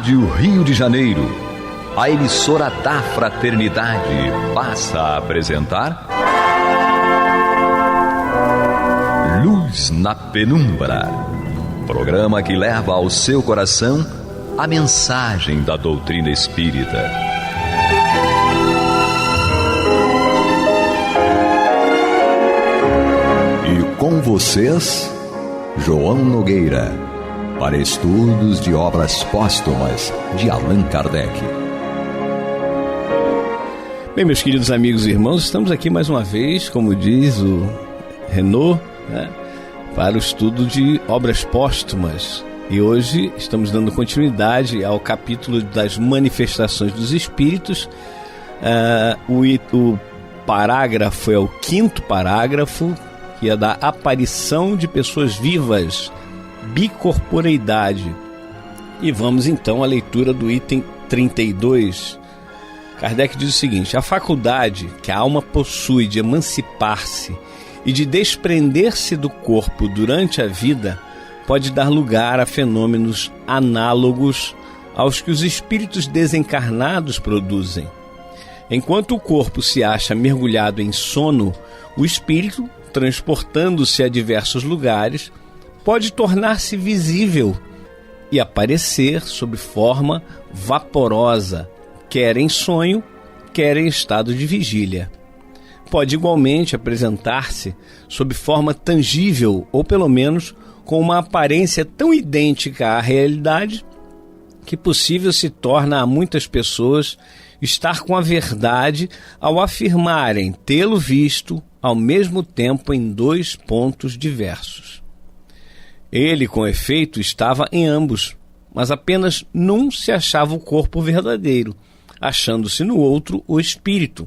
Rádio Rio de Janeiro, a emissora da Fraternidade, passa a apresentar Luz na Penumbra, programa que leva ao seu coração a mensagem da doutrina espírita. E com vocês, João Nogueira, para estudos de obras póstumas de Allan Kardec. Bem, meus queridos amigos e irmãos, estamos aqui mais uma vez, como diz o Renaud, para o estudo de obras póstumas. E hoje estamos dando continuidade ao capítulo das manifestações dos espíritos. O parágrafo é o 5º parágrafo, que é da aparição de pessoas vivas, bicorporeidade. E vamos então à leitura do item 32. Kardec diz o seguinte: a faculdade que a alma possui de emancipar-se e de desprender-se do corpo durante a vida pode dar lugar a fenômenos análogos aos que os espíritos desencarnados produzem. Enquanto o corpo se acha mergulhado em sono, o espírito, transportando-se a diversos lugares, pode tornar-se visível e aparecer sob forma vaporosa, quer em sonho, quer em estado de vigília. Pode igualmente apresentar-se sob forma tangível ou pelo menos com uma aparência tão idêntica à realidade que possível se torna a muitas pessoas estar com a verdade ao afirmarem tê-lo visto ao mesmo tempo em 2 pontos diversos. Ele, com efeito, estava em ambos, mas apenas num se achava o corpo verdadeiro, achando-se no outro o espírito.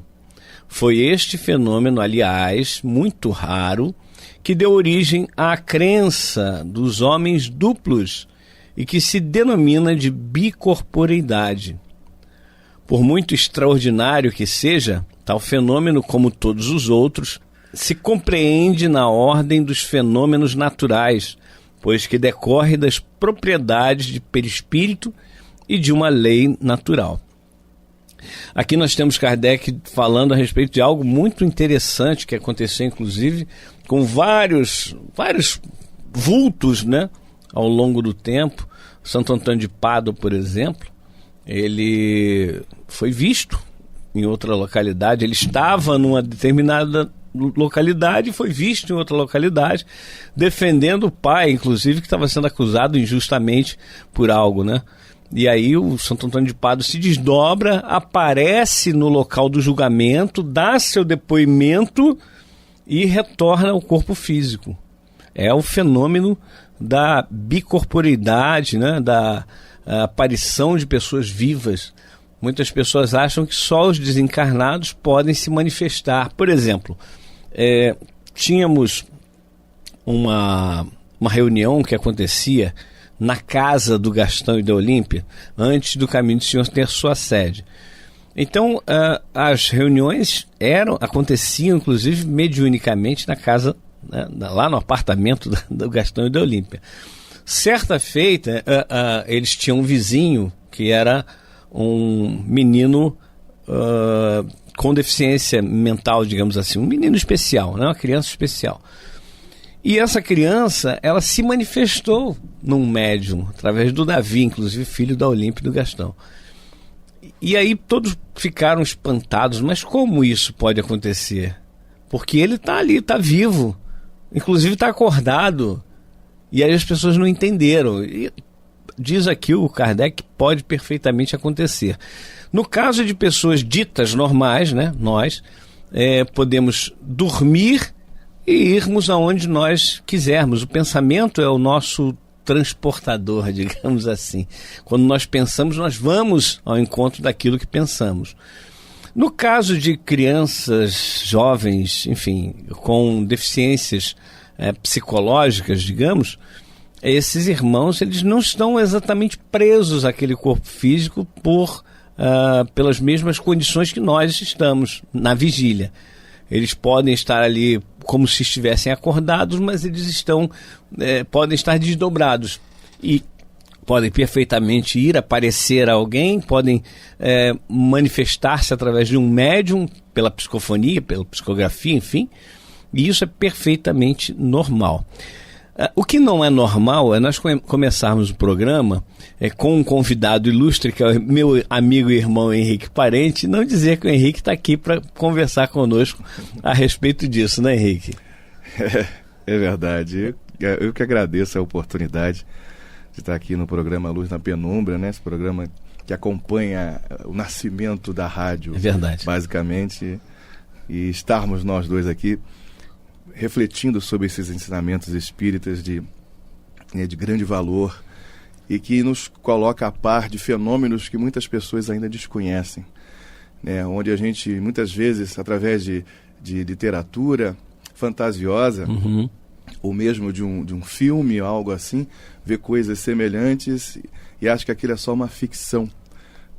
Foi este fenômeno, aliás, muito raro, que deu origem à crença dos homens duplos e que se denomina de bicorporeidade. Por muito extraordinário que seja, tal fenômeno, como todos os outros, se compreende na ordem dos fenômenos naturais, pois que decorre das propriedades de perispírito e de uma lei natural. Aqui nós temos Kardec falando a respeito de algo muito interessante que aconteceu, inclusive, com vários vultos, ao longo do tempo. Santo Antônio de Pádua, por exemplo, ele foi visto em outra localidade, ele estava numa determinada localidade e foi visto em outra localidade, defendendo o pai, inclusive, que estava sendo acusado injustamente por algo, E aí o Santo Antônio de Pádua se desdobra, aparece no local do julgamento, dá seu depoimento e retorna ao corpo físico. É o fenômeno da bicorporeidade, da aparição de pessoas vivas. Muitas pessoas acham que só os desencarnados podem se manifestar. Por exemplo, tínhamos uma reunião que acontecia na casa do Gastão e da Olímpia, antes do Caminho do Senhor ter sua sede. Então, as reuniões aconteciam, inclusive, mediunicamente na casa, lá no apartamento do Gastão e da Olímpia. Certa feita, eles tinham um vizinho que era um menino com deficiência mental, digamos assim, um menino especial, uma criança especial. E essa criança, ela se manifestou num médium, através do Davi, inclusive filho da Olímpia e do Gastão. E aí todos ficaram espantados, mas como isso pode acontecer? Porque ele está ali, está vivo, inclusive está acordado, e aí as pessoas não entenderam. E diz aqui o Kardec que pode perfeitamente acontecer. No caso de pessoas ditas normais, nós podemos dormir e irmos aonde nós quisermos. O pensamento é o nosso transportador, digamos assim. Quando nós pensamos, nós vamos ao encontro daquilo que pensamos. No caso de crianças, jovens, enfim, com deficiências psicológicas, digamos, esses irmãos, eles não estão exatamente presos àquele corpo físico pelas mesmas condições que nós estamos na vigília. Eles podem estar ali como se estivessem acordados, mas eles podem estar desdobrados. E podem perfeitamente ir aparecer a alguém, podem manifestar-se através de um médium, pela psicofonia, pela psicografia, enfim, e isso é perfeitamente normal. O que não é normal é nós começarmos o programa com um convidado ilustre, que é o meu amigo e irmão Henrique Parente, não dizer que o Henrique está aqui para conversar conosco a respeito disso, né, Henrique? É verdade. Eu que agradeço a oportunidade de estar aqui no programa Luz na Penumbra, né? Esse programa que acompanha o nascimento da rádio, é verdade, basicamente, e estarmos nós dois aqui refletindo sobre esses ensinamentos espíritas de grande valor e que nos coloca a par de fenômenos que muitas pessoas ainda desconhecem, né? Onde a gente, muitas vezes, através de literatura fantasiosa, ou mesmo de um filme, algo assim, vê coisas semelhantes e acha que aquilo é só uma ficção.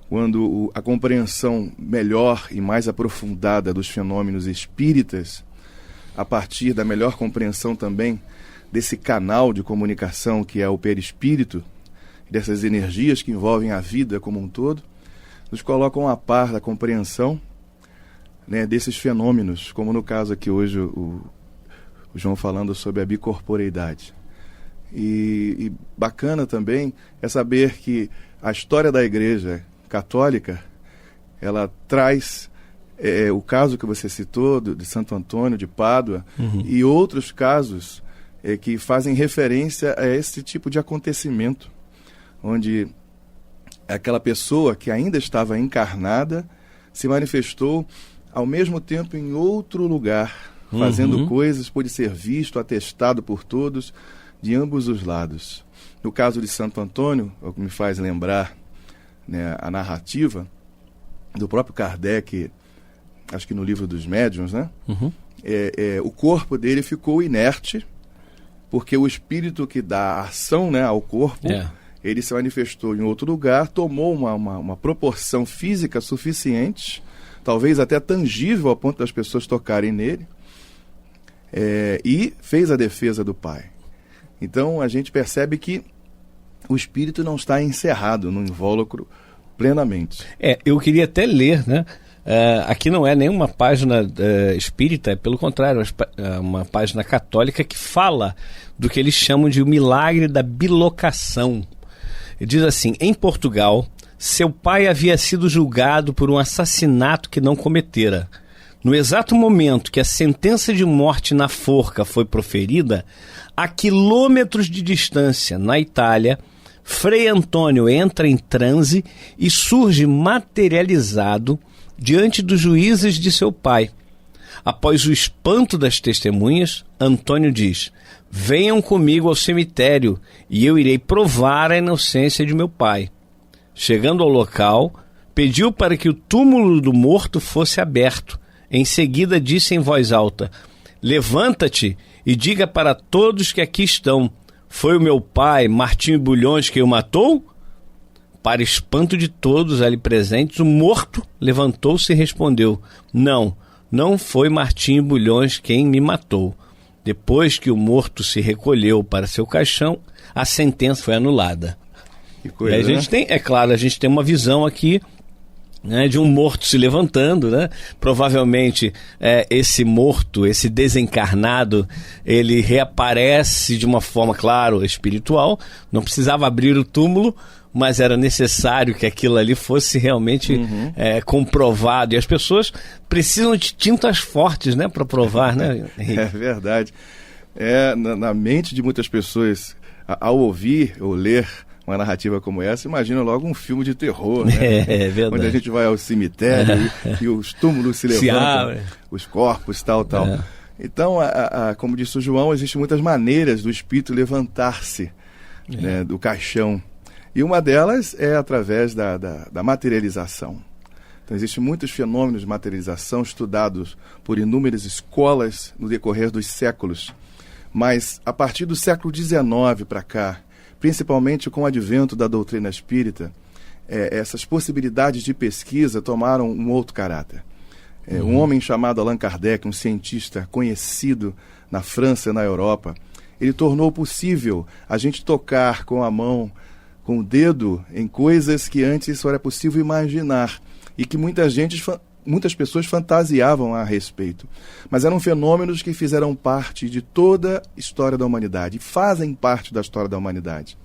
Quando a compreensão melhor e mais aprofundada dos fenômenos espíritas, a partir da melhor compreensão também desse canal de comunicação que é o perispírito, dessas energias que envolvem a vida como um todo, nos colocam a par da compreensão, né, desses fenômenos, como no caso aqui hoje o João falando sobre a bicorporeidade. E bacana também é saber que a história da Igreja Católica, ela traz o caso que você citou de Santo Antônio de Pádua, e outros casos que fazem referência a esse tipo de acontecimento, onde aquela pessoa que ainda estava encarnada se manifestou ao mesmo tempo em outro lugar, fazendo coisas, pôde ser visto, atestado por todos, de ambos os lados. No caso de Santo Antônio, o que me faz lembrar, né, a narrativa do próprio Kardec, acho que no livro dos médiuns, né? O corpo dele ficou inerte, porque o espírito que dá ação, né, ao corpo, ele se manifestou em outro lugar, tomou uma proporção física suficiente, talvez até tangível ao ponto das pessoas tocarem nele, e fez a defesa do Pai. Então a gente percebe que o espírito não está encerrado no invólucro plenamente. Eu queria até ler, né? Aqui não é nenhuma página espírita, pelo contrário, é uma página católica que fala do que eles chamam de o milagre da bilocação. Ele diz assim: em Portugal, seu pai havia sido julgado por um assassinato que não cometera. No exato momento que a sentença de morte na forca foi proferida, a quilômetros de distância, na Itália, Frei Antônio entra em transe e surge materializado diante dos juízes de seu pai. Após o espanto das testemunhas, Antônio diz: venham comigo ao cemitério e eu irei provar a inocência de meu pai. Chegando ao local, pediu para que o túmulo do morto fosse aberto. Em seguida disse em voz alta: levanta-te e diga para todos que aqui estão: foi o meu pai, Martinho Bulhões, quem o matou? Para espanto de todos ali presentes, o morto levantou-se e respondeu: não foi Martinho Bulhões quem me matou. Depois que o morto se recolheu para seu caixão, a sentença foi anulada. Que coisa, e a gente tem, a gente tem uma visão aqui, né, de um morto se levantando, né? Provavelmente esse morto, esse desencarnado, ele reaparece de uma forma, claro, espiritual. Não precisava abrir o túmulo, mas era necessário que aquilo ali fosse realmente comprovado. E as pessoas precisam de tintas fortes, né, para provar, né, Henrique? É verdade. Na mente de muitas pessoas, ao ouvir ou ler uma narrativa como essa, imagina logo um filme de terror, né? É verdade. Onde a gente vai ao cemitério e os túmulos se levantam, os corpos, tal. Então, como disse o João, existem muitas maneiras do espírito levantar-se, né, do caixão. E uma delas é através da materialização. Então, existem muitos fenômenos de materialização estudados por inúmeras escolas no decorrer dos séculos. Mas, a partir do século XIX para cá, principalmente com o advento da doutrina espírita, essas possibilidades de pesquisa tomaram um outro caráter. Um homem chamado Allan Kardec, um cientista conhecido na França e na Europa, ele tornou possível a gente tocar com a mão com o dedo em coisas que antes só era possível imaginar e que muitas pessoas fantasiavam a respeito. Mas eram fenômenos que fizeram parte de toda a história da humanidade, fazem parte da história da humanidade.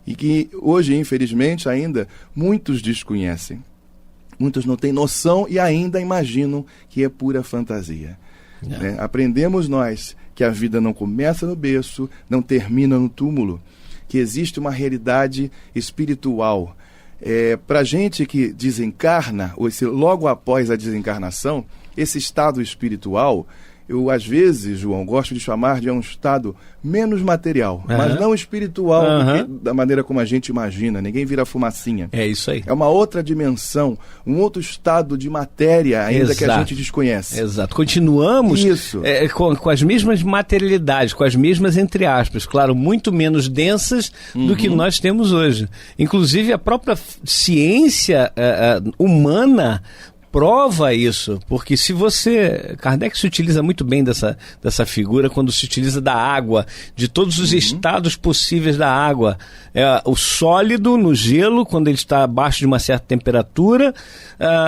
E que hoje, infelizmente, ainda muitos desconhecem. Muitos não têm noção e ainda imaginam que é pura fantasia. Né? Aprendemos nós que a vida não começa no berço, não termina no túmulo, que existe uma realidade espiritual. Para gente que desencarna, ou logo após a desencarnação, esse estado espiritual, eu às vezes, João, gosto de chamar de um estado menos material, mas não espiritual da maneira como a gente imagina. Ninguém vira fumacinha. É isso aí. É uma outra dimensão, um outro estado de matéria ainda que a gente desconhece. Exato. Continuamos com as mesmas materialidades, com as mesmas, entre aspas, claro, muito menos densas do que nós temos hoje. Inclusive a própria ciência humana prova isso, porque se você... Kardec se utiliza muito bem dessa figura quando se utiliza da água, de todos os estados possíveis da água. O sólido no gelo, quando ele está abaixo de uma certa temperatura,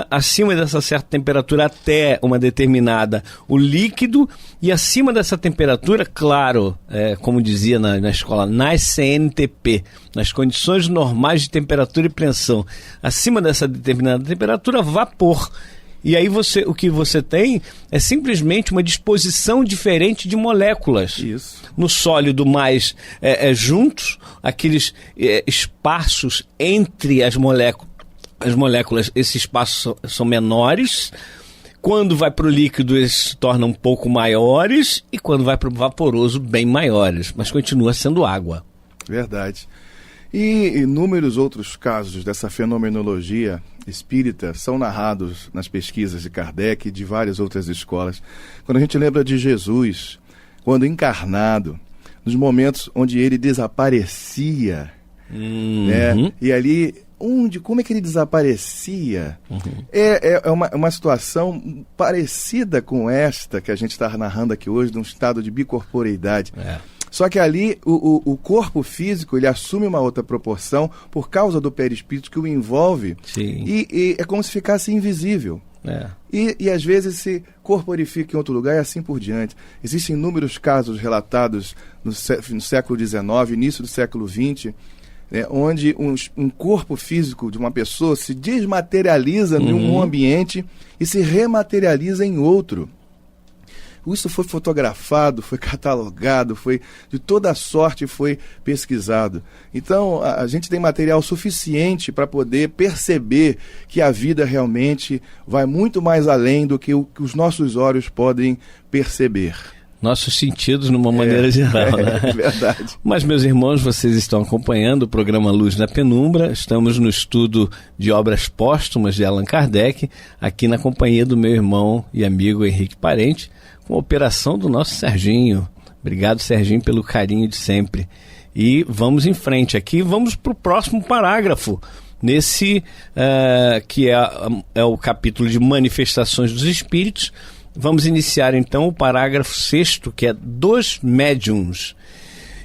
acima dessa certa temperatura até uma determinada, o líquido, e acima dessa temperatura, claro, como dizia na escola, nas CNTP, nas condições normais de temperatura e pressão, acima dessa determinada temperatura, vapor. E aí o que você tem é simplesmente uma disposição diferente de moléculas. Isso. No sólido mais juntos, aqueles espaços entre as moléculas, esses espaços são menores. Quando vai para o líquido, eles se tornam um pouco maiores, e quando vai para o vaporoso, bem maiores, mas continua sendo água. Verdade. E inúmeros outros casos dessa fenomenologia espírita são narrados nas pesquisas de Kardec e de várias outras escolas. Quando a gente lembra de Jesus, quando encarnado, nos momentos onde ele desaparecia, né? E ali, como é que ele desaparecia? É uma situação parecida com esta que a gente está narrando aqui hoje, de um estado de bicorporeidade. Só que ali o corpo físico ele assume uma outra proporção por causa do perispírito que o envolve. Sim. E é como se ficasse invisível. E às vezes se corporifica em outro lugar e assim por diante. Existem inúmeros casos relatados no século XIX, início do século XX, onde um corpo físico de uma pessoa se desmaterializa em um ambiente e se rematerializa em outro. Isso foi fotografado, foi catalogado, foi de toda sorte foi pesquisado. Então, a gente tem material suficiente para poder perceber que a vida realmente vai muito mais além do que os nossos olhos podem perceber. Nossos sentidos, numa maneira geral, né? É verdade. Mas, meus irmãos, vocês estão acompanhando o programa Luz na Penumbra. Estamos no estudo de obras póstumas de Allan Kardec, aqui na companhia do meu irmão e amigo Henrique Parente, com a operação do nosso Serginho. Obrigado, Serginho, pelo carinho de sempre. E vamos em frente aqui, vamos para o próximo parágrafo, nesse que é o capítulo de Manifestações dos Espíritos. Vamos iniciar então o parágrafo 6º, que é dos médiuns.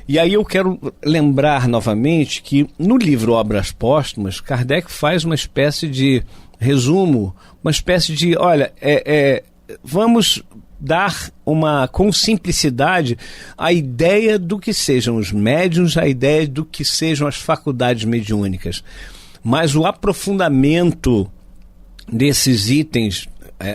E aí eu quero lembrar novamente que no livro Obras Póstumas, Kardec faz uma espécie de resumo, uma espécie de, vamos dar com simplicidade a ideia do que sejam os médiuns, a ideia do que sejam as faculdades mediúnicas. Mas o aprofundamento desses itens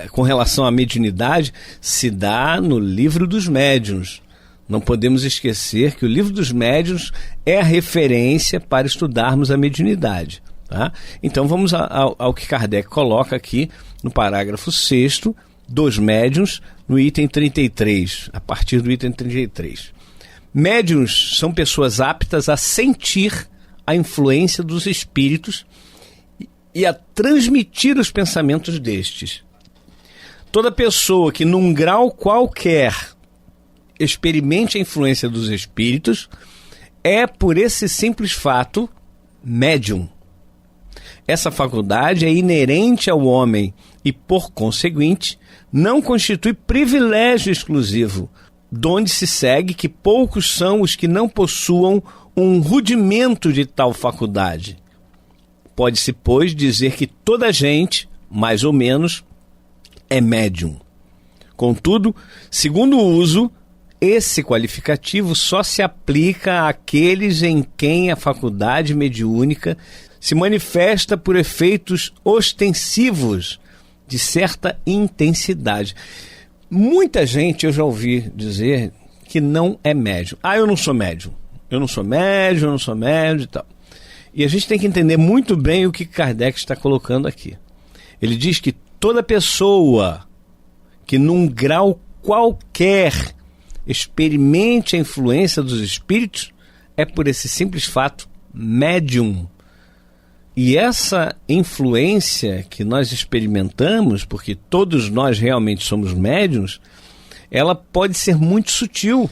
com relação à mediunidade se dá no livro dos médiuns. Não podemos esquecer que o livro dos médiuns é a referência para estudarmos a mediunidade. Tá? Então vamos ao que Kardec coloca aqui no parágrafo 6º, dos médiuns, no item 33, a partir do item 33. Médiuns são pessoas aptas a sentir a influência dos espíritos e a transmitir os pensamentos destes. Toda pessoa que, num grau qualquer, experimente a influência dos espíritos é, por esse simples fato, médium. Essa faculdade é inerente ao homem e, por conseguinte, não constitui privilégio exclusivo, donde se segue que poucos são os que não possuam um rudimento de tal faculdade. Pode-se, pois, dizer que toda gente, mais ou menos, é médium. Contudo, segundo o uso, esse qualificativo só se aplica àqueles em quem a faculdade mediúnica se manifesta por efeitos ostensivos de certa intensidade. Muita gente eu já ouvi dizer que não é médium. Eu não sou médium. Eu não sou médium e tal. E a gente tem que entender muito bem o que Kardec está colocando aqui. Ele diz que toda pessoa que num grau qualquer experimente a influência dos espíritos é por esse simples fato médium. E essa influência que nós experimentamos, porque todos nós realmente somos médiuns, ela pode ser muito sutil.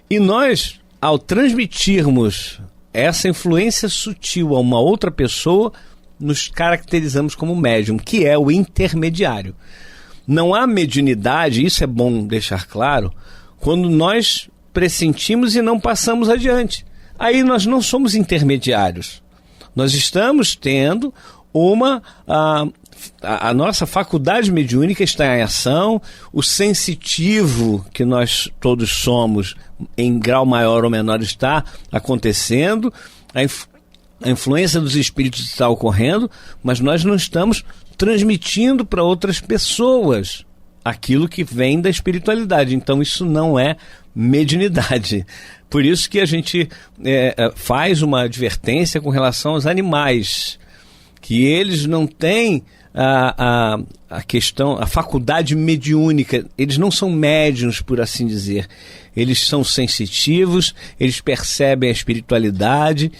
E nós, ao transmitirmos essa influência sutil a uma outra pessoa, nos caracterizamos como médium, que é o intermediário. Não há mediunidade, isso é bom deixar claro, quando nós pressentimos e não passamos adiante. Aí nós não somos intermediários. Nós estamos tendo a nossa faculdade mediúnica está em ação, o sensitivo que nós todos somos, em grau maior ou menor, está acontecendo, a influência dos espíritos está ocorrendo, mas nós não estamos transmitindo para outras pessoas aquilo que vem da espiritualidade. Então isso não é mediunidade. Por isso que a gente faz uma advertência com relação aos animais, que eles não têm a faculdade mediúnica, eles não são médiuns, por assim dizer. Eles são sensitivos, eles percebem a espiritualidade,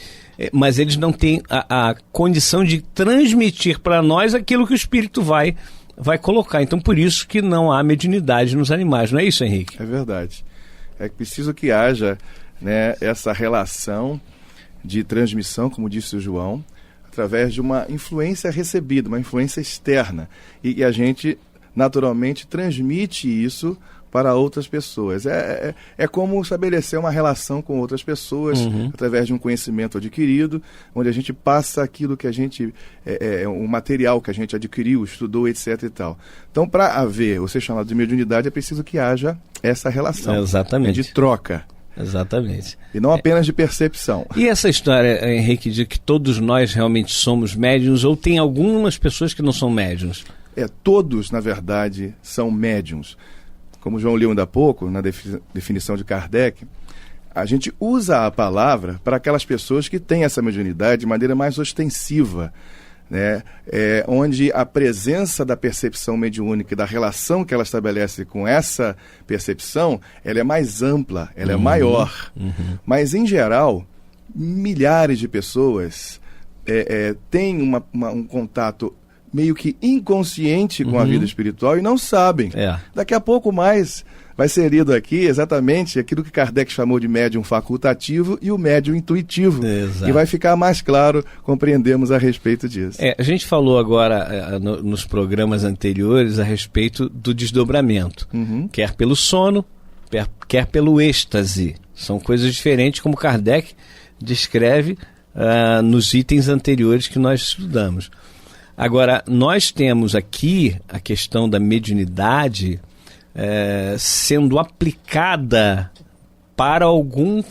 mas eles não têm a condição de transmitir para nós aquilo que o espírito vai colocar. Então, por isso que não há mediunidade nos animais. Não é isso, Henrique? É verdade. É preciso que haja, né, essa relação de transmissão, como disse o João, através de uma influência recebida, uma influência externa. E a gente, naturalmente, transmite isso para outras pessoas. É como estabelecer uma relação com outras pessoas, através de um conhecimento adquirido, onde a gente passa aquilo que a gente, um material que a gente adquiriu, estudou, etc. e tal. Então, para haver ou ser chamado de mediunidade, é preciso que haja essa relação. Exatamente. De troca. Exatamente. E não apenas de percepção. E essa história, Henrique, de que todos nós realmente somos médiuns, ou tem algumas pessoas que não são médiuns? Todos, na verdade, são médiuns. Como o João leu ainda há pouco, na definição de Kardec, a gente usa a palavra para aquelas pessoas que têm essa mediunidade de maneira mais ostensiva, né? Onde a presença da percepção mediúnica e da relação que ela estabelece com essa percepção, ela é mais ampla, ela é maior. Mas, em geral, milhares de pessoas têm um contato meio que inconsciente com a vida espiritual e não sabem. Daqui a pouco mais vai ser lido aqui exatamente aquilo que Kardec chamou de médium facultativo e o médium intuitivo. Exato. E vai ficar mais claro, compreendemos a respeito disso. A gente falou agora nos programas anteriores a respeito do desdobramento, quer pelo sono, quer pelo êxtase. São coisas diferentes, como Kardec descreve nos itens anteriores que nós estudamos. Agora, nós temos aqui a questão da mediunidade sendo aplicada para algum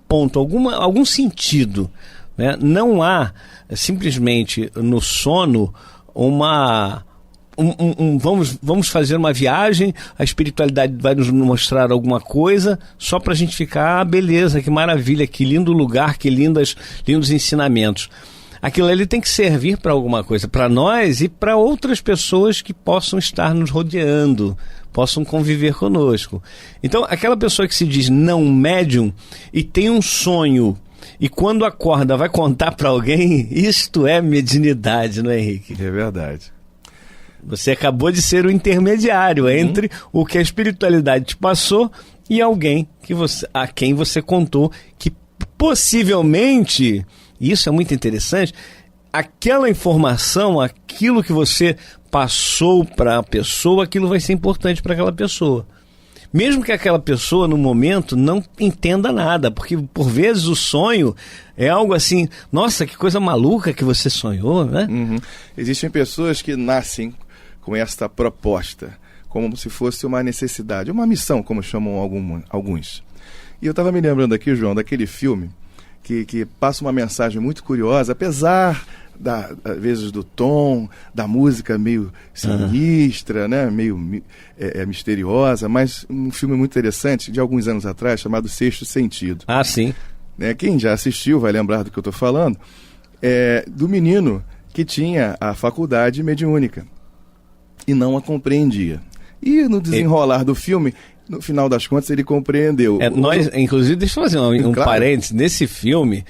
ponto, algum sentido, né? Não há simplesmente no sono vamos fazer uma viagem, a espiritualidade vai nos mostrar alguma coisa só para a gente ficar, beleza, que maravilha, que lindo lugar, que lindos ensinamentos. Aquilo ali tem que servir para alguma coisa, para nós e para outras pessoas que possam estar nos rodeando, possam conviver conosco. Então, aquela pessoa que se diz não médium e tem um sonho e quando acorda vai contar para alguém, isto é mediunidade, não é, Henrique? É verdade. Você acabou de ser o intermediário entre o que a espiritualidade te passou e alguém a quem você contou que possivelmente... Isso é muito interessante. Aquela informação, aquilo que você passou para a pessoa, aquilo vai ser importante para aquela pessoa. mesmo que aquela pessoa no momento não entenda nada, porque por vezes o sonho é algo assim, nossa, que coisa maluca que você sonhou, né? Uhum. Existem pessoas que nascem com esta proposta, como se fosse uma necessidade, uma missão, como chamam alguns. E eu estava me lembrando aqui, João, daquele filme que passa uma mensagem muito curiosa, apesar às vezes do tom, da música meio sinistra, né? Meio misteriosa, mas um filme muito interessante, de alguns anos atrás, chamado Sexto Sentido. Ah, sim. Quem já assistiu vai lembrar do que eu estou falando, do menino que tinha a faculdade mediúnica e não a compreendia. E no desenrolar do filme, no final das contas, ele compreendeu. Inclusive, deixa eu fazer um claro. parênteses. Nesse filme,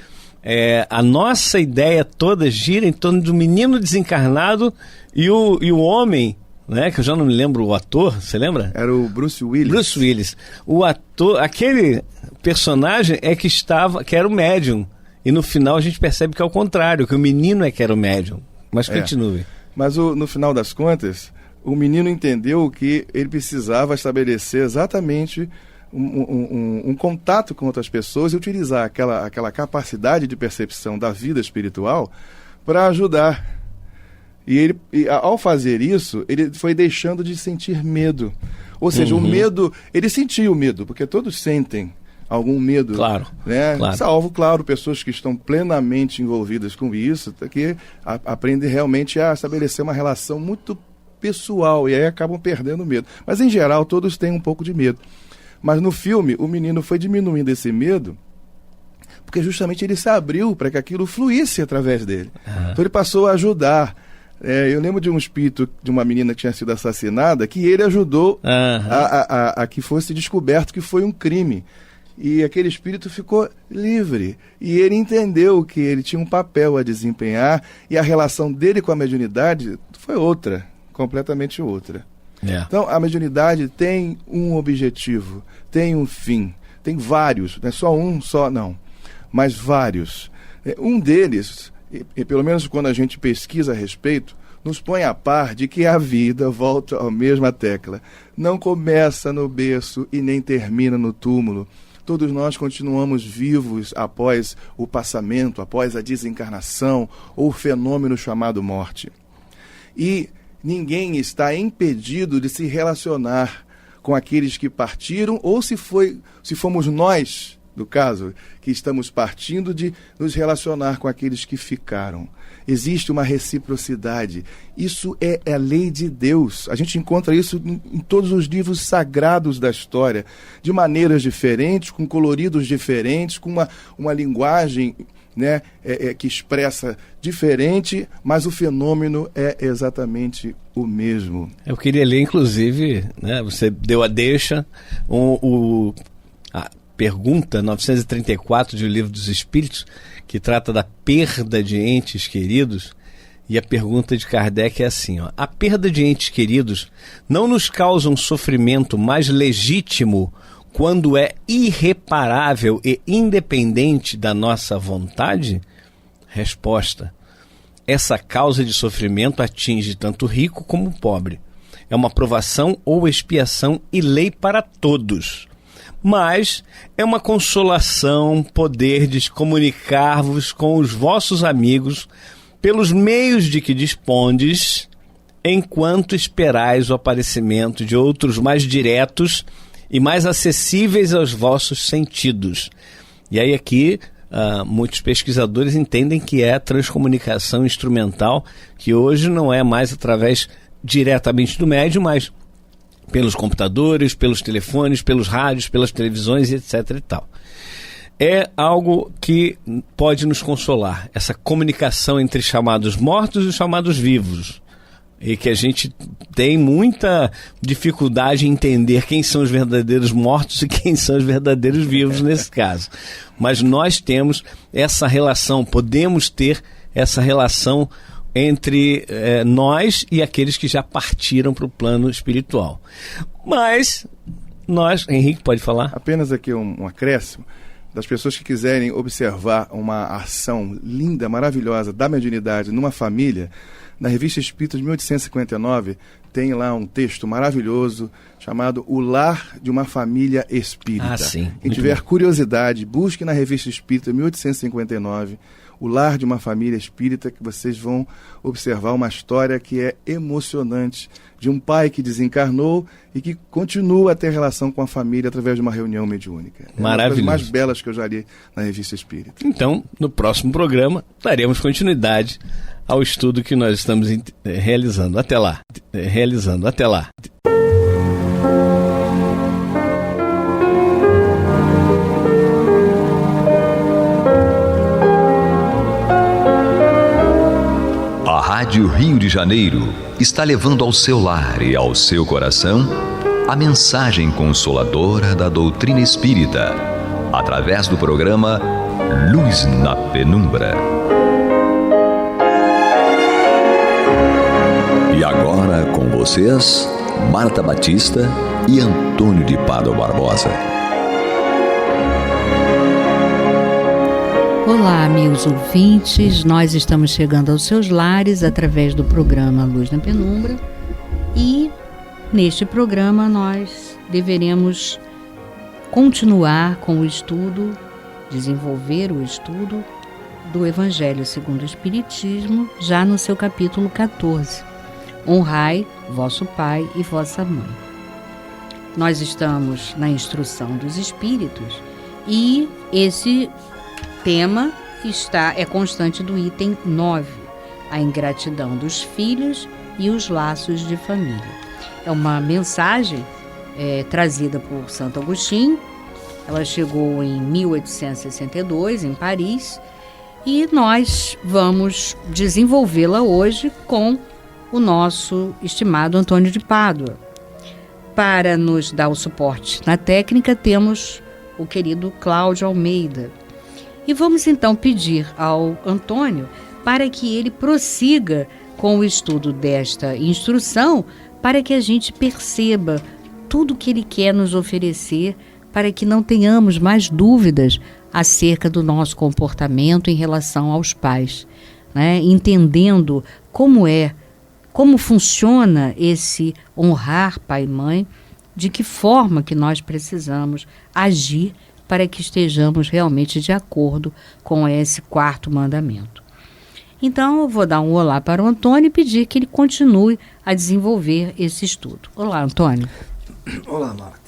a nossa ideia toda gira em torno do menino desencarnado e o homem, né, que eu já não me lembro o ator, você lembra? Era o Bruce Willis. Bruce Willis. O ator, aquele personagem que era o médium. E no final a gente percebe que é o contrário, que o menino que era o médium. Mas continue. Mas no final das contas, o menino entendeu que ele precisava estabelecer exatamente um contato com outras pessoas e utilizar aquela capacidade de percepção da vida espiritual para ajudar. E ao fazer isso, ele foi deixando de sentir medo. Ou seja, o medo, ele sentiu o medo, porque todos sentem algum medo. Claro, né? claro. Salvo, claro, pessoas que estão plenamente envolvidas com isso, que aprendem realmente a estabelecer uma relação muito pessoal e aí acabam perdendo o medo. Mas, em geral, todos têm um pouco de medo. Mas no filme, o menino foi diminuindo esse medo porque justamente ele se abriu para que aquilo fluísse através dele. Então ele passou a ajudar. Eu lembro de um espírito de uma menina que tinha sido assassinada, que ele ajudou a que fosse descoberto que foi um crime. E aquele espírito ficou livre. E ele entendeu que ele tinha um papel a desempenhar e a relação dele com a mediunidade foi outra, completamente outra. Então, a mediunidade tem um objetivo, tem um fim, tem vários, não é só um, não, mas vários. Um deles, e pelo menos quando a gente pesquisa a respeito, nos põe a par de que a vida volta à mesma tecla. Não começa no berço e nem termina no túmulo. Todos nós continuamos vivos após o passamento, após a desencarnação ou o fenômeno chamado morte. E ninguém está impedido de se relacionar com aqueles que partiram, ou se fomos nós, no caso, que estamos partindo, de nos relacionar com aqueles que ficaram. Existe uma reciprocidade. Isso é a lei de Deus. A gente encontra isso em todos os livros sagrados da história, de maneiras diferentes, com coloridos diferentes, com uma linguagem, né, que expressa diferente, mas o fenômeno é exatamente o mesmo. Eu queria ler, inclusive, né, você deu a deixa, a pergunta 934 de O Livro dos Espíritos, que trata da perda de entes queridos, e a pergunta de Kardec é assim, a perda de entes queridos não nos causa um sofrimento mais legítimo quando é irreparável e independente da nossa vontade? Resposta: essa causa de sofrimento atinge tanto o rico como o pobre. É uma provação ou expiação e lei para todos. Mas é uma consolação poderdes comunicar-vos com os vossos amigos pelos meios de que dispondes, enquanto esperais o aparecimento de outros mais diretos e mais acessíveis aos vossos sentidos. E aí aqui muitos pesquisadores entendem que é a transcomunicação instrumental, que hoje não é mais através diretamente do médium, mas pelos computadores, pelos telefones, pelos rádios, pelas televisões, etc. e tal. É algo que pode nos consolar, essa comunicação entre chamados mortos e chamados vivos. E que a gente tem muita dificuldade em entender quem são os verdadeiros mortos e quem são os verdadeiros vivos nesse caso. Mas nós temos essa relação, podemos ter essa relação entre nós e aqueles que já partiram para o plano espiritual. Mas nós... Henrique, pode falar? Apenas aqui um acréscimo. Das pessoas que quiserem observar uma ação linda, maravilhosa da mediunidade numa família, Na Revista Espírita de 1859, tem lá um texto maravilhoso chamado O Lar de uma Família Espírita. Sim. Quem tiver curiosidade, busque na Revista Espírita 1859, O Lar de uma Família Espírita, que vocês vão observar uma história que é emocionante, de um pai que desencarnou e que continua a ter relação com a família através de uma reunião mediúnica. É uma das coisas mais belas que eu já li na Revista Espírita. Então, no próximo programa, daremos continuidade ao estudo que nós estamos realizando. Até lá. Até lá. A Rádio Rio de Janeiro está levando ao seu lar e ao seu coração a mensagem consoladora da doutrina espírita, através do programa Luz na Penumbra. E agora com vocês, Marta Batista e Antônio de Pádua Barbosa. Olá, meus ouvintes, nós estamos chegando aos seus lares através do programa Luz na Penumbra e neste programa nós deveremos continuar com o estudo, desenvolver o estudo do Evangelho segundo o Espiritismo, já no seu capítulo 14. Honrai vosso pai e vossa mãe. Nós estamos na instrução dos espíritos e esse tema é constante do item 9, a ingratidão dos filhos e os laços de família. É uma mensagem trazida por Santo Agostinho. Ela chegou em 1862 em Paris e nós vamos desenvolvê-la hoje com o nosso estimado Antônio de Pádua. Para nos dar o suporte na técnica, temos o querido Cláudio Almeida. E vamos então pedir ao Antônio para que ele prossiga com o estudo desta instrução, para que a gente perceba tudo o que ele quer nos oferecer, para que não tenhamos mais dúvidas acerca do nosso comportamento em relação aos pais, né? Entendendo como funciona esse honrar pai e mãe, de que forma que nós precisamos agir para que estejamos realmente de acordo com esse 4º mandamento. Então, eu vou dar um olá para o Antônio e pedir que ele continue a desenvolver esse estudo. Olá, Antônio. Olá, Marta.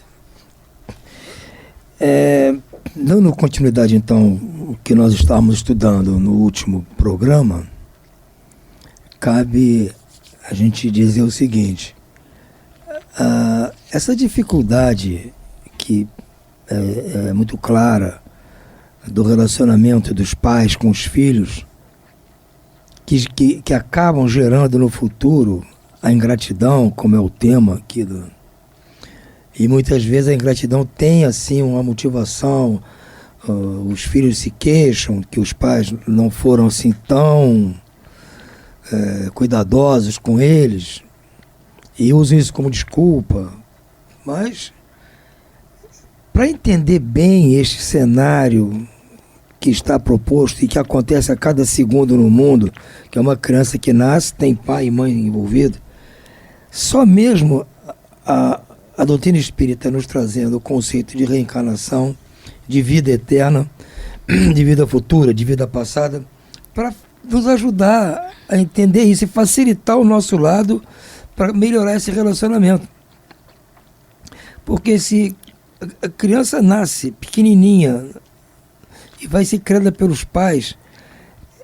Dando continuidade, então, o que nós estávamos estudando no último programa, cabe a gente dizer o seguinte: essa dificuldade que é muito clara do relacionamento dos pais com os filhos, que acabam gerando no futuro a ingratidão, como é o tema aqui e muitas vezes a ingratidão tem assim uma motivação. Os filhos se queixam que os pais não foram assim tão cuidadosos com eles e usam isso como desculpa. Mas para entender bem este cenário que está proposto e que acontece a cada segundo no mundo, que é uma criança que nasce, tem pai e mãe envolvidos, só mesmo a doutrina espírita nos trazendo o conceito de reencarnação, de vida eterna, de vida futura, de vida passada, para nos ajudar a entender isso e facilitar o nosso lado para melhorar esse relacionamento. Porque se a criança nasce pequenininha e vai ser criada pelos pais,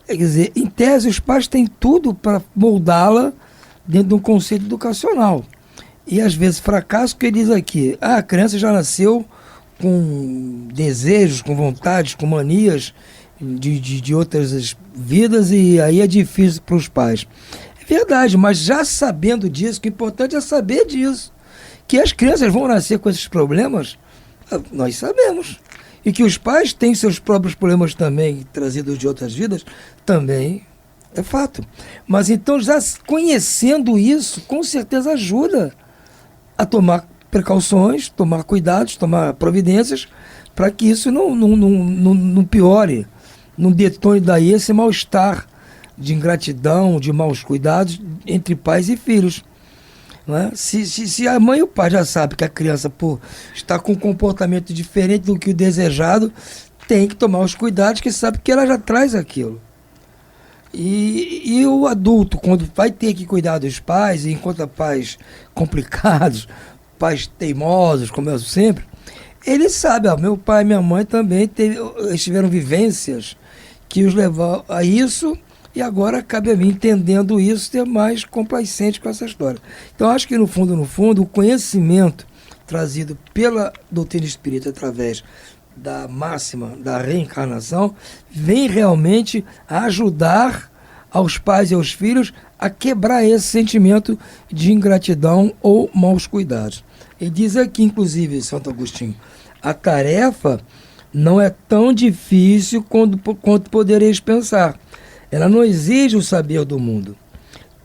quer dizer, em tese os pais têm tudo para moldá-la dentro de um conceito educacional. E às vezes fracasso, que ele diz aqui, a criança já nasceu com desejos, com vontades, com manias de outras vidas, e aí é difícil para os pais. É verdade, mas já sabendo disso, o que é importante é saber disso. Que as crianças vão nascer com esses problemas, nós sabemos. E que os pais têm seus próprios problemas também, trazidos de outras vidas, também é fato. Mas então, já conhecendo isso, com certeza ajuda a tomar precauções, tomar cuidados, tomar providências, para que isso não piore, não detone daí esse mal-estar de ingratidão, de maus cuidados entre pais e filhos. Não é? Se a mãe e o pai já sabem que a criança está com um comportamento diferente do que o desejado, tem que tomar os cuidados, que sabe que ela já traz aquilo. E o adulto, quando vai ter que cuidar dos pais, e encontra pais complicados, pais teimosos, como eu sempre, ele sabe, meu pai e minha mãe também eles tiveram vivências que os levaram a isso, e agora cabe a mim, entendendo isso, ser mais complacente com essa história. Então, acho que no fundo, o conhecimento trazido pela doutrina espírita através da máxima da reencarnação vem realmente ajudar aos pais e aos filhos a quebrar esse sentimento de ingratidão ou maus cuidados. Ele diz aqui, inclusive, Santo Agostinho, a tarefa não é tão difícil quanto podereis pensar. Ela não exige o saber do mundo.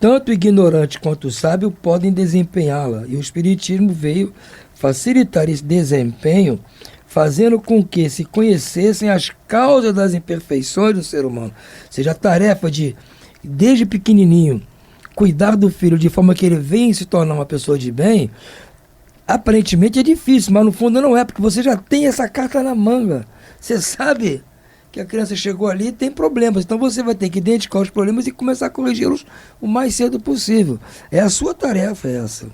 Tanto o ignorante quanto o sábio podem desempenhá-la, e o Espiritismo veio facilitar esse desempenho, fazendo com que se conhecessem as causas das imperfeições do ser humano. Ou seja, a tarefa de, desde pequenininho, cuidar do filho de forma que ele venha se tornar uma pessoa de bem, aparentemente é difícil, mas no fundo não é, porque você já tem essa carta na manga. Você sabe que a criança chegou ali e tem problemas, então você vai ter que identificar os problemas e começar a corrigi-los o mais cedo possível. É a sua tarefa essa.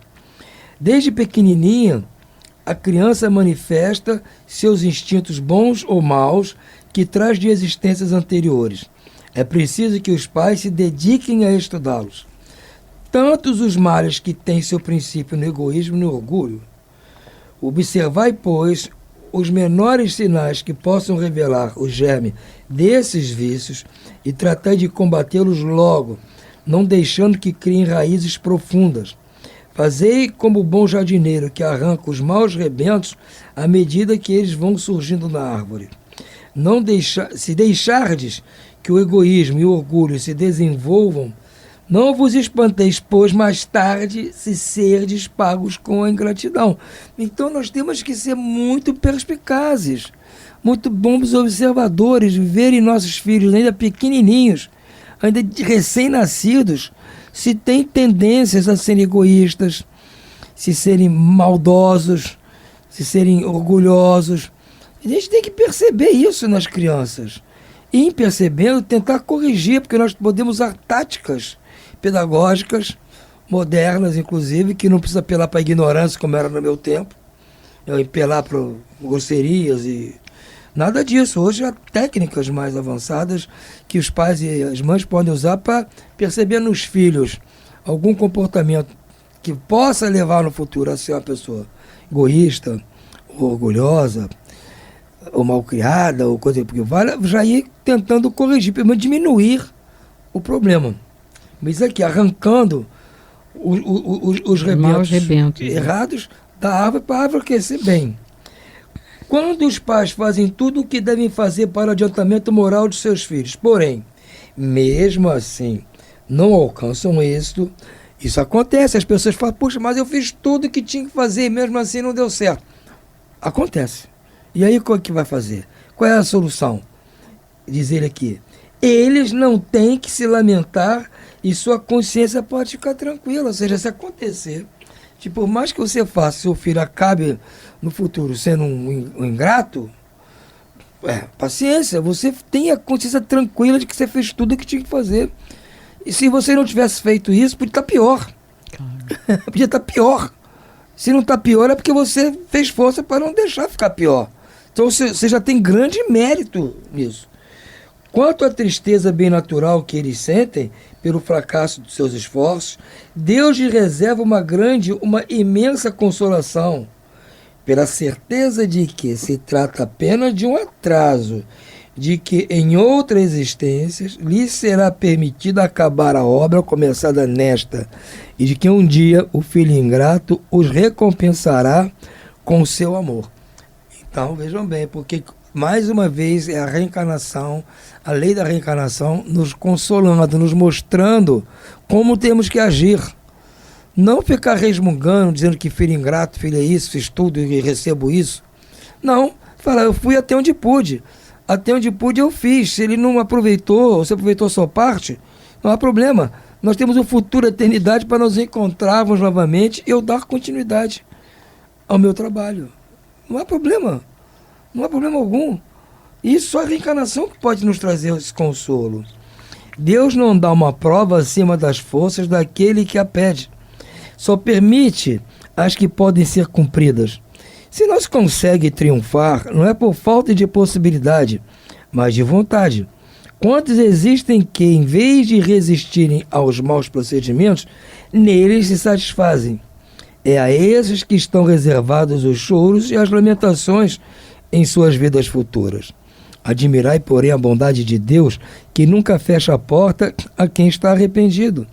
Desde pequenininha, a criança manifesta seus instintos bons ou maus que traz de existências anteriores. É preciso que os pais se dediquem a estudá-los. Tantos os males que têm seu princípio no egoísmo e no orgulho. Observai, pois, os menores sinais que possam revelar o germe desses vícios e tratai de combatê-los logo, não deixando que criem raízes profundas. Fazei como o bom jardineiro que arranca os maus rebentos à medida que eles vão surgindo na árvore. Se deixardes que o egoísmo e o orgulho se desenvolvam, não vos espanteis, pois mais tarde se serdes pagos com a ingratidão. Então nós temos que ser muito perspicazes, muito bons observadores, verem nossos filhos ainda pequenininhos, ainda recém-nascidos, se têm tendências a serem egoístas, se serem maldosos, se serem orgulhosos. A gente tem que perceber isso nas crianças. E, em percebendo, tentar corrigir, porque nós podemos usar táticas pedagógicas, modernas, inclusive, que não precisa apelar para a ignorância, como era no meu tempo, apelar para grosserias e nada disso. Hoje há técnicas mais avançadas que os pais e as mães podem usar para perceber nos filhos algum comportamento que possa levar no futuro a ser uma pessoa egoísta, ou orgulhosa, ou malcriada, ou coisa, porque vai já ir tentando corrigir, pelo menos diminuir o problema. Mas aqui, arrancando os rebentos errados da árvore para a árvore crescer bem. Quando os pais fazem tudo o que devem fazer para o adiantamento moral de seus filhos, porém, mesmo assim, não alcançam êxito, isso acontece. As pessoas falam, puxa, mas eu fiz tudo o que tinha que fazer e mesmo assim não deu certo. Acontece. E aí, qual que vai fazer? Qual é a solução? Diz ele aqui, eles não têm que se lamentar e sua consciência pode ficar tranquila. Ou seja, se acontecer, por mais que você faça, seu filho acabe no futuro sendo um ingrato, paciência, você tem a consciência tranquila de que você fez tudo o que tinha que fazer. E se você não tivesse feito isso, podia estar pior. Claro. Podia estar pior. Se não está pior é porque você fez força para não deixar ficar pior. Então você já tem grande mérito nisso. Quanto à tristeza bem natural que eles sentem pelo fracasso dos seus esforços, Deus lhes reserva uma imensa consolação, pela certeza de que se trata apenas de um atraso, de que em outras existências lhes será permitido acabar a obra começada nesta, e de que um dia o Filho ingrato os recompensará com o seu amor. Então, vejam bem, porque mais uma vez é a reencarnação, a lei da reencarnação nos consolando, nos mostrando como temos que agir. Não ficar resmungando, dizendo que filho ingrato, filho é isso, fiz tudo e recebo isso. Não, falar, eu fui até onde pude. Até onde pude eu fiz. Se ele não aproveitou, ou se aproveitou a sua parte, Não há problema. Nós temos um futuro, a eternidade, para nos encontrarmos novamente e eu dar continuidade ao meu trabalho. Não há problema. Não há problema algum. E só a reencarnação que pode nos trazer esse consolo. Deus não dá uma prova acima das forças daquele que a pede. Só permite as que podem ser cumpridas. Se nós conseguimos triunfar, não é por falta de possibilidade, mas de vontade. Quantos existem que, em vez de resistirem aos maus procedimentos, neles se satisfazem? É a esses que estão reservados os choros e as lamentações em suas vidas futuras. Admirai, porém, a bondade de Deus, que nunca fecha a porta a quem está arrependido.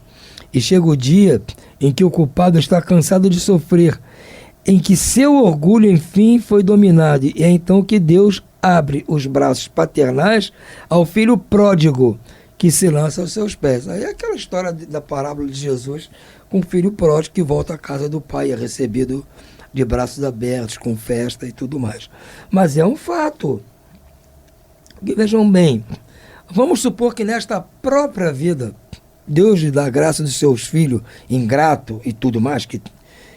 E chega o dia em que o culpado está cansado de sofrer, em que seu orgulho, enfim, foi dominado, e é então que Deus abre os braços paternais ao filho pródigo, que se lança aos seus pés. Aí é aquela história da parábola de Jesus com o filho pródigo que volta à casa do pai, é recebido de braços abertos, com festa e tudo mais. Mas é um fato. E vejam bem, vamos supor que nesta própria vida, Deus lhe dá a graça dos seus filhos, ingrato e tudo mais, que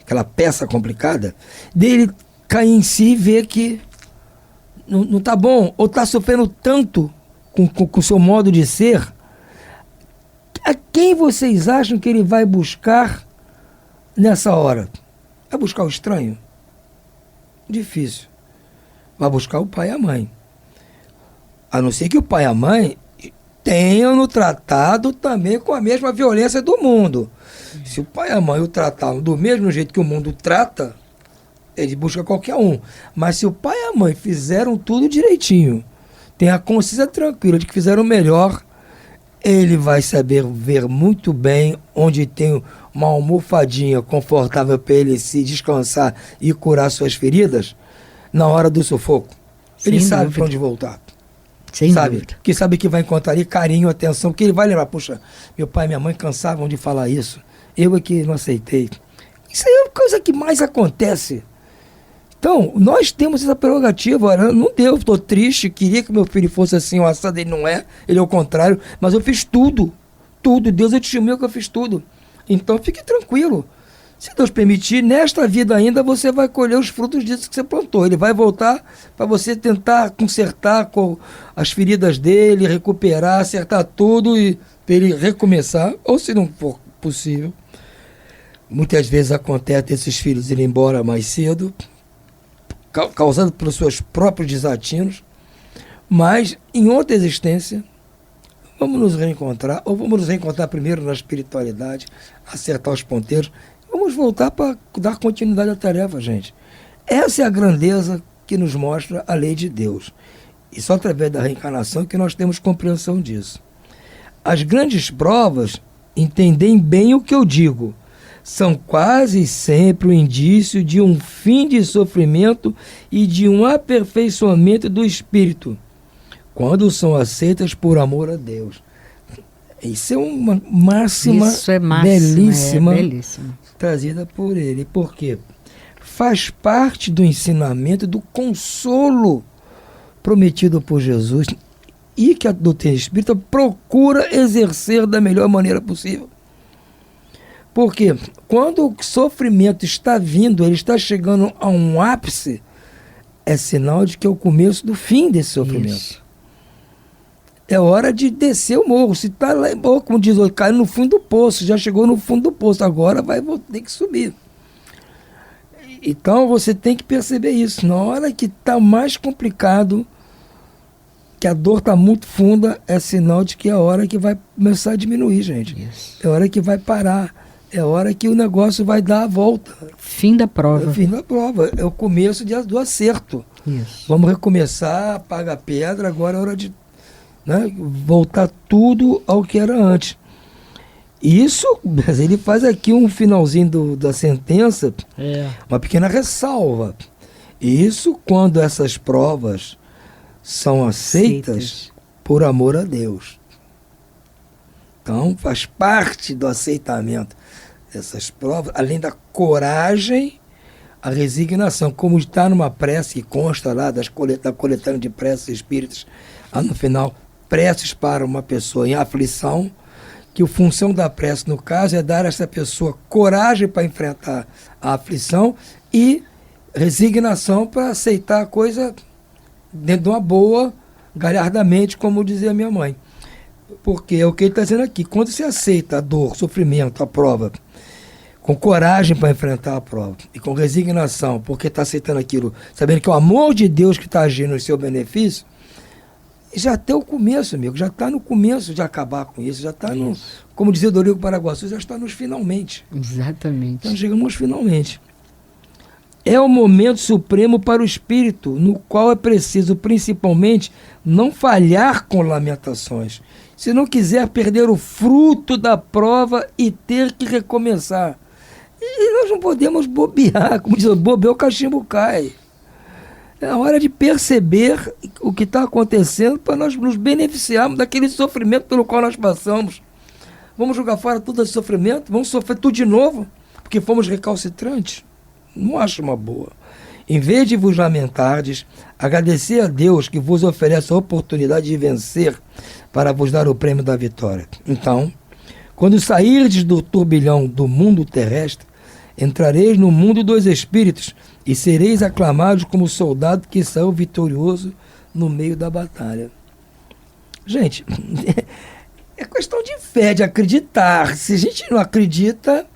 aquela peça complicada, dele cair em si e ver que não está bom, ou está sofrendo tanto com o seu modo de ser. A quem vocês acham que ele vai buscar nessa hora? Vai buscar o estranho? Difícil. Vai buscar o pai e a mãe. A não ser que o pai e a mãe tenham no tratado também com a mesma violência do mundo. Se o pai e a mãe o trataram do mesmo jeito que o mundo trata, ele busca qualquer um. Mas se o pai e a mãe fizeram tudo direitinho, tem a consciência tranquila de que fizeram o melhor, ele vai saber ver muito bem onde tem uma almofadinha confortável para ele se descansar e curar suas feridas na hora do sufoco. Ele sabe para onde voltar. Sem sabe? dúvida. Que sabe que vai encontrar ali carinho, atenção, que ele vai lembrar, puxa, meu pai e minha mãe cansavam de falar isso, eu é que não aceitei. Isso aí é a coisa que mais acontece. Então, nós temos essa prerrogativa. Olha, não deu, estou triste, queria que meu filho fosse assim, o assado ele não é, ele é o contrário, mas eu fiz tudo, Deus testemunhou que eu fiz tudo. Então, fique tranquilo. Se Deus permitir, nesta vida ainda você vai colher os frutos disso que você plantou. Ele vai voltar para você tentar consertar com as feridas dele, recuperar, acertar tudo e para ele recomeçar, ou se não for possível. Muitas vezes acontece esses filhos irem embora mais cedo, causado pelos seus próprios desatinos, mas em outra existência, vamos nos reencontrar, ou vamos nos reencontrar primeiro na espiritualidade, acertar os ponteiros, vamos voltar para dar continuidade à tarefa, gente. Essa é a grandeza que nos mostra a lei de Deus. E só através da reencarnação que nós temos compreensão disso. As grandes provas, entendem bem o que eu digo, são quase sempre o indício de um fim de sofrimento e de um aperfeiçoamento do espírito, quando são aceitas por amor a Deus. Isso é uma máxima, belíssima, trazida por ele. Por quê? Faz parte do ensinamento do consolo prometido por Jesus e que a doutrina espírita procura exercer da melhor maneira possível. Porque quando o sofrimento está vindo, ele está chegando a um ápice, é sinal de que é o começo do fim desse sofrimento. Isso. É hora de descer o morro. Se está lá, como diz o caiu no fundo do poço, já chegou no fundo do poço, agora vai ter que subir. Então você tem que perceber isso. Na hora que está mais complicado, que a dor está muito funda, é sinal de que é a hora que vai começar a diminuir, gente. Isso. É a hora que vai parar. É a hora que o negócio vai dar a volta. Fim da prova. É o fim da prova. É o começo do acerto. Isso. Vamos recomeçar, paga a pedra, agora é hora de voltar tudo ao que era antes. Isso, ele faz aqui um finalzinho da sentença, uma pequena ressalva. Isso quando essas provas são aceitas por amor a Deus. Então, faz parte do aceitamento dessas provas, além da coragem, a resignação, como está numa prece que consta lá da coletânea de preces espíritas, lá no final, preces para uma pessoa em aflição, que a função da prece, no caso, é dar a essa pessoa coragem para enfrentar a aflição e resignação para aceitar a coisa dentro de uma boa, galhardamente, como dizia minha mãe. Porque é o que ele está dizendo aqui. Quando você aceita a dor, o sofrimento, a prova, com coragem para enfrentar a prova e com resignação, porque está aceitando aquilo, sabendo que é o amor de Deus que está agindo em seu benefício, já até o começo, amigo, já está no começo de acabar com isso, já está no, como dizia Dorico Paraguaçu, já está nos finalmente. Exatamente. Então chegamos aos finalmente. É o momento supremo para o espírito, no qual é preciso, principalmente, não falhar com lamentações. Se não quiser perder o fruto da prova e ter que recomeçar. E nós não podemos bobear, como diz, bobear o cachimbo cai. É a hora de perceber o que está acontecendo para nós nos beneficiarmos daquele sofrimento pelo qual nós passamos. Vamos jogar fora todo esse sofrimento? Vamos sofrer tudo de novo? Porque fomos recalcitrantes? Não acho uma boa. Em vez de vos lamentardes, agradecer a Deus que vos oferece a oportunidade de vencer para vos dar o prêmio da vitória. Então, quando sairdes do turbilhão do mundo terrestre, entrareis no mundo dos espíritos e sereis aclamados como soldado que saiu vitorioso no meio da batalha. Gente, é questão de fé, de acreditar. Se a gente não acredita,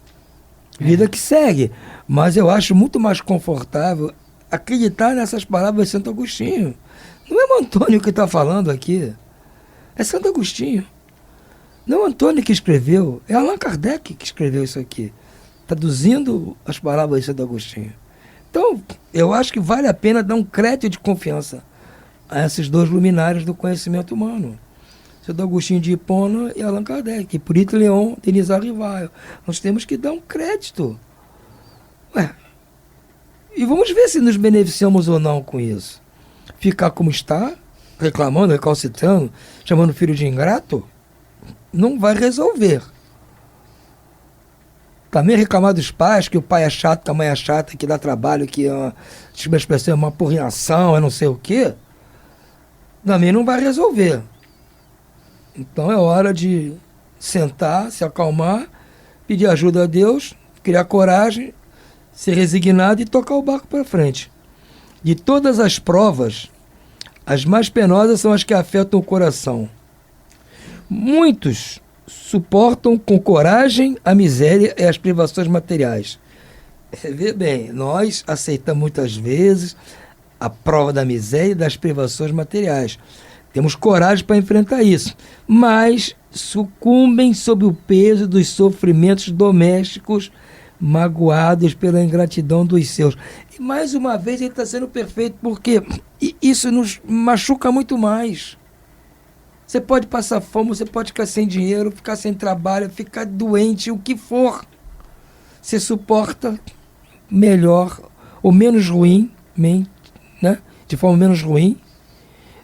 vida que segue. Mas eu acho muito mais confortável acreditar nessas palavras de Santo Agostinho. Não é o Antônio que está falando aqui. É Santo Agostinho. Não é o Antônio que escreveu, é Allan Kardec que escreveu isso aqui, traduzindo as palavras de Santo Agostinho. Então, eu acho que vale a pena dar um crédito de confiança a esses dois luminares do conhecimento humano. Santo Agostinho de Hipona e Allan Kardec, Hippolyte Léon, Denis Arrival. Nós temos que dar um crédito. E vamos ver se nos beneficiamos ou não com isso. Ficar como está, reclamando, recalcitrando, chamando o filho de ingrato, não vai resolver. Também reclamar dos pais, que o pai é chato, que a mãe é chata, que dá trabalho, que a expressão é uma porrinhação, é não sei o quê, também não vai resolver. Então é hora de sentar, se acalmar, pedir ajuda a Deus, criar coragem, ser resignado e tocar o barco para frente. De todas as provas, as mais penosas são as que afetam o coração. Muitos suportam com coragem a miséria e as privações materiais. Vê bem, nós aceitamos muitas vezes a prova da miséria e das privações materiais. Temos coragem para enfrentar isso, mas sucumbem sob o peso dos sofrimentos domésticos, magoados pela ingratidão dos seus. E mais uma vez ele está sendo perfeito, porque isso nos machuca muito mais. Você pode passar fome, você pode ficar sem dinheiro, ficar sem trabalho, ficar doente, o que for. Você suporta melhor ou menos ruim, né? De forma menos ruim,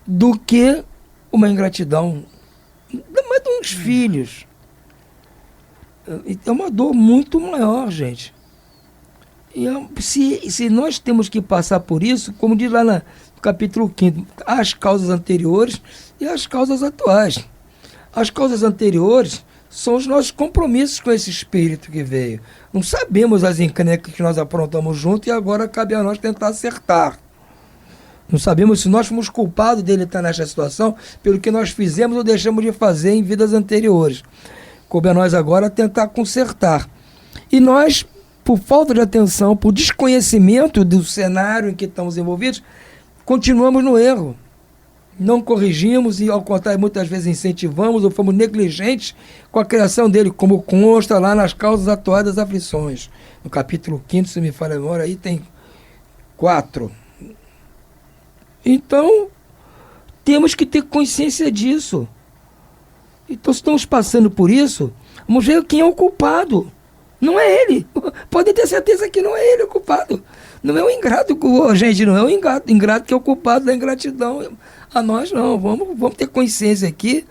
do que uma ingratidão, mas de uns filhos. É uma dor muito maior, gente. E se nós temos que passar por isso, como diz lá no capítulo 5, há as causas anteriores e as causas atuais. As causas anteriores são os nossos compromissos com esse espírito que veio. Não sabemos as encrencas que nós aprontamos junto e agora cabe a nós tentar acertar. Não sabemos se nós fomos culpados dele estar nesta situação pelo que nós fizemos ou deixamos de fazer em vidas anteriores. Coube a nós agora tentar consertar. E nós, por falta de atenção, por desconhecimento do cenário em que estamos envolvidos, continuamos no erro. Não corrigimos e, ao contrário, muitas vezes incentivamos ou fomos negligentes com a criação dele, como consta lá nas causas atuais das aflições. No capítulo 5, se me falha a memória, aí tem 4. Então, temos que ter consciência disso. Então, se estamos passando por isso, vamos ver quem é o culpado. Não é ele. Pode ter certeza que não é ele o culpado. Não é o ingrato, gente, não é o ingrato que é o culpado da ingratidão. A nós não. Vamos ter consciência aqui.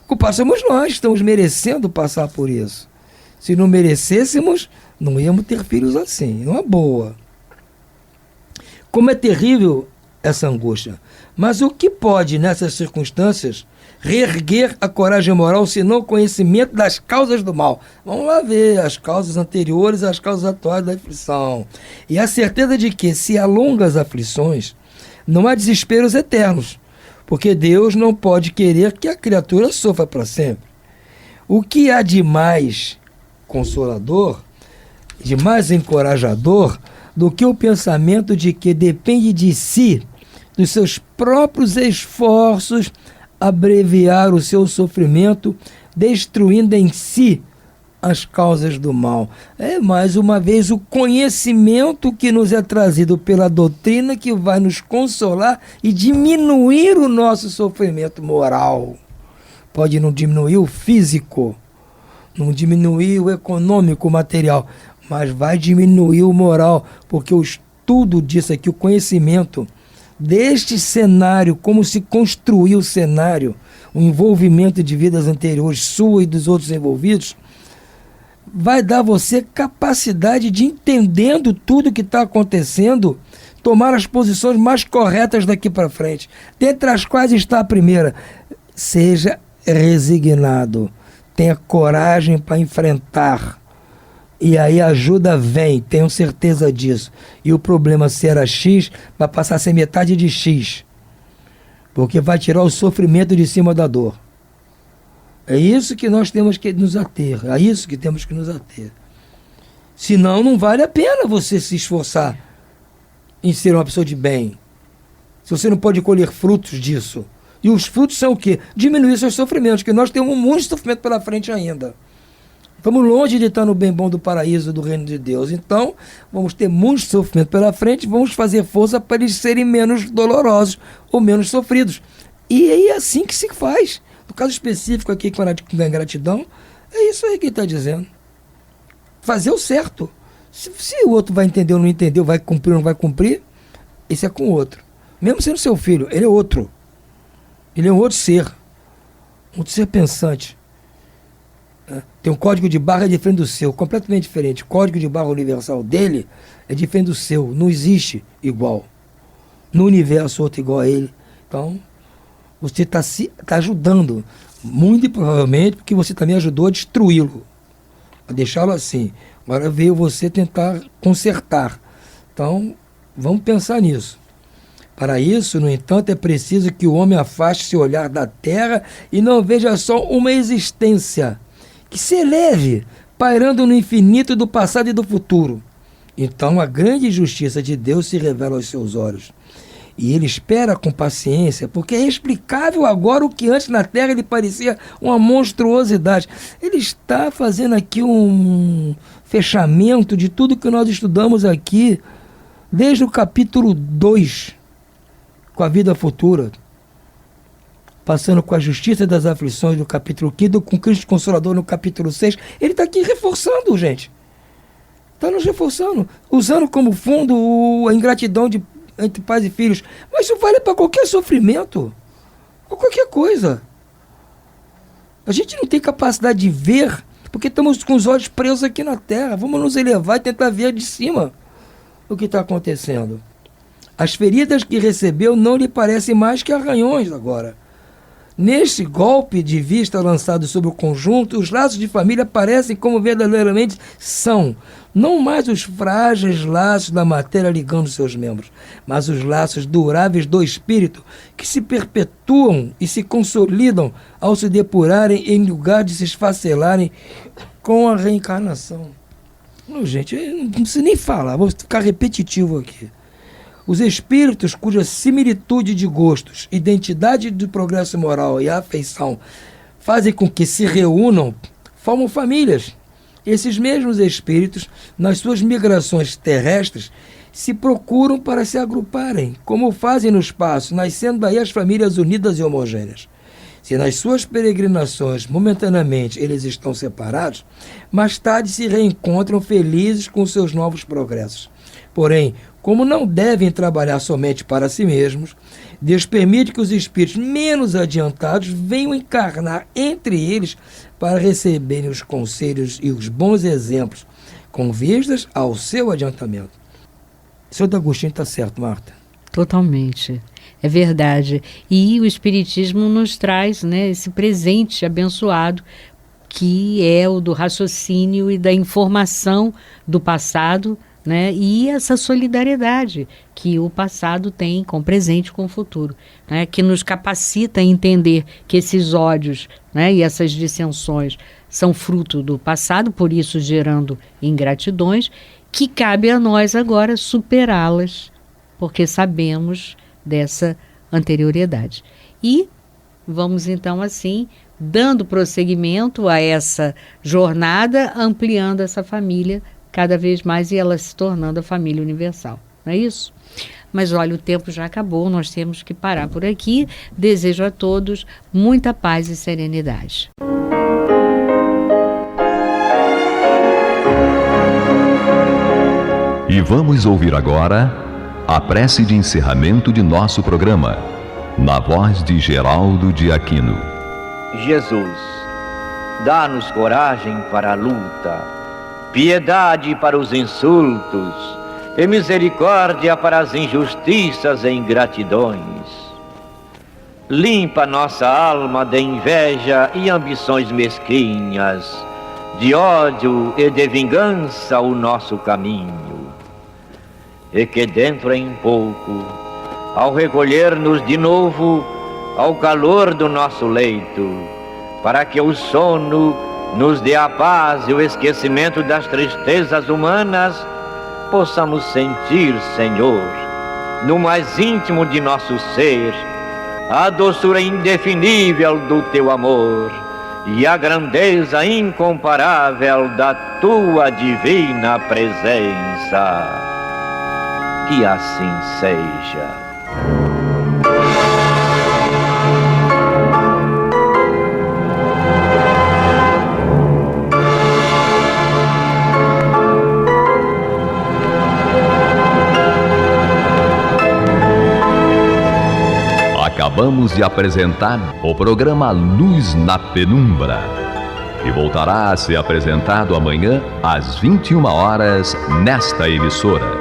O culpado somos nós, estamos merecendo passar por isso. Se não merecêssemos, não íamos ter filhos assim. Uma boa. Como é terrível essa angústia. Mas o que pode, nessas circunstâncias, reerguer a coragem moral, senão o conhecimento das causas do mal? Vamos lá ver as causas anteriores às causas atuais da aflição. E a certeza de que, se há longas aflições, não há desesperos eternos, porque Deus não pode querer que a criatura sofra para sempre. O que há de mais consolador, de mais encorajador, do que o pensamento de que depende de si, dos seus próprios esforços, abreviar o seu sofrimento, destruindo em si as causas do mal. É, mais uma vez, o conhecimento que nos é trazido pela doutrina que vai nos consolar e diminuir o nosso sofrimento moral. Pode não diminuir o físico, não diminuir o econômico, o material, mas vai diminuir o moral, porque o estudo disso aqui, o conhecimento deste cenário, como se construiu o cenário, o envolvimento de vidas anteriores, sua e dos outros envolvidos, vai dar a você capacidade de, entendendo tudo que está acontecendo, tomar as posições mais corretas daqui para frente, dentre as quais está a primeira: seja resignado, tenha coragem para enfrentar. E aí a ajuda vem, tenho certeza disso. E o problema, se era X, vai passar a ser metade de X. Porque vai tirar o sofrimento de cima da dor. É isso que nós temos que nos ater. É isso que temos que nos ater. Senão não vale a pena você se esforçar em ser uma pessoa de bem. Se você não pode colher frutos disso. E os frutos são o quê? Diminuir seus sofrimentos, que nós temos muito sofrimento pela frente ainda. Estamos longe de estar no bem bom do paraíso, do reino de Deus. Então, vamos ter muito sofrimento pela frente, vamos fazer força para eles serem menos dolorosos ou menos sofridos. E é assim que se faz. No caso específico aqui com a ingratidão, é isso aí que ele está dizendo. Fazer o certo. Se o outro vai entender ou não entender, vai cumprir ou não vai cumprir, esse é com o outro. Mesmo sendo seu filho, ele é outro. Ele é um outro ser pensante. Tem um código de barra diferente do seu, completamente diferente. O código de barra universal dele é diferente do seu, não existe igual. No universo, outro igual a ele. Então, você está ajudando, muito provavelmente, porque você também ajudou a destruí-lo, a deixá-lo assim. Agora veio você tentar consertar. Então, vamos pensar nisso. Para isso, no entanto, é preciso que o homem afaste seu olhar da terra e não veja só uma existência que se eleve, pairando no infinito do passado e do futuro. Então a grande justiça de Deus se revela aos seus olhos. E ele espera com paciência, porque é explicável agora o que antes na Terra lhe parecia uma monstruosidade. Ele está fazendo aqui um fechamento de tudo que nós estudamos aqui, desde o capítulo 2, com a vida futura, passando com a justiça das aflições no capítulo 5, com Cristo Consolador no capítulo 6, ele está aqui reforçando, gente. Está nos reforçando, usando como fundo a ingratidão entre pais e filhos. Mas isso vale para qualquer sofrimento, ou qualquer coisa. A gente não tem capacidade de ver, porque estamos com os olhos presos aqui na terra. Vamos nos elevar e tentar ver de cima o que está acontecendo. As feridas que recebeu não lhe parecem mais que arranhões agora. Neste golpe de vista lançado sobre o conjunto, os laços de família parecem como verdadeiramente são. Não mais os frágeis laços da matéria ligando seus membros, mas os laços duráveis do espírito, que se perpetuam e se consolidam ao se depurarem em lugar de se esfacelarem com a reencarnação. Não, gente, eu não preciso nem falar, vou ficar repetitivo aqui. Os espíritos cuja similitude de gostos, identidade do progresso moral e afeição fazem com que se reúnam, formam famílias. Esses mesmos espíritos, nas suas migrações terrestres, se procuram para se agruparem, como fazem no espaço, nascendo daí as famílias unidas e homogêneas. Se nas suas peregrinações, momentaneamente, eles estão separados, mais tarde se reencontram felizes com seus novos progressos. Porém, como não devem trabalhar somente para si mesmos, Deus permite que os espíritos menos adiantados venham encarnar entre eles para receberem os conselhos e os bons exemplos, com vistas ao seu adiantamento. Seu Agostinho está certo, Marta. Totalmente. É verdade. E o Espiritismo nos traz, né, esse presente abençoado, que é o do raciocínio e da informação do passado, né, e essa solidariedade que o passado tem com o presente e com o futuro, né, que nos capacita a entender que esses ódios, né, e essas dissensões são fruto do passado, por isso gerando ingratidões, que cabe a nós agora superá-las, porque sabemos dessa anterioridade. E vamos então assim, dando prosseguimento a essa jornada, ampliando essa família cada vez mais e ela se tornando a família universal. Não é isso? Mas olha, o tempo já acabou, nós temos que parar por aqui. Desejo a todos muita paz e serenidade. E vamos ouvir agora a prece de encerramento de nosso programa, na voz de Geraldo de Aquino. Jesus, dá-nos coragem para a luta, piedade para os insultos e misericórdia para as injustiças e ingratidões. Limpa nossa alma de inveja e ambições mesquinhas, de ódio e de vingança o nosso caminho. E que dentro em pouco, ao recolher-nos de novo ao calor do nosso leito, para que o sono nos dê a paz e o esquecimento das tristezas humanas, possamos sentir, Senhor, no mais íntimo de nosso ser, a doçura indefinível do Teu amor e a grandeza incomparável da Tua divina presença. Que assim seja. Acabamos de apresentar o programa Luz na Penumbra, que voltará a ser apresentado amanhã às 21 horas nesta emissora.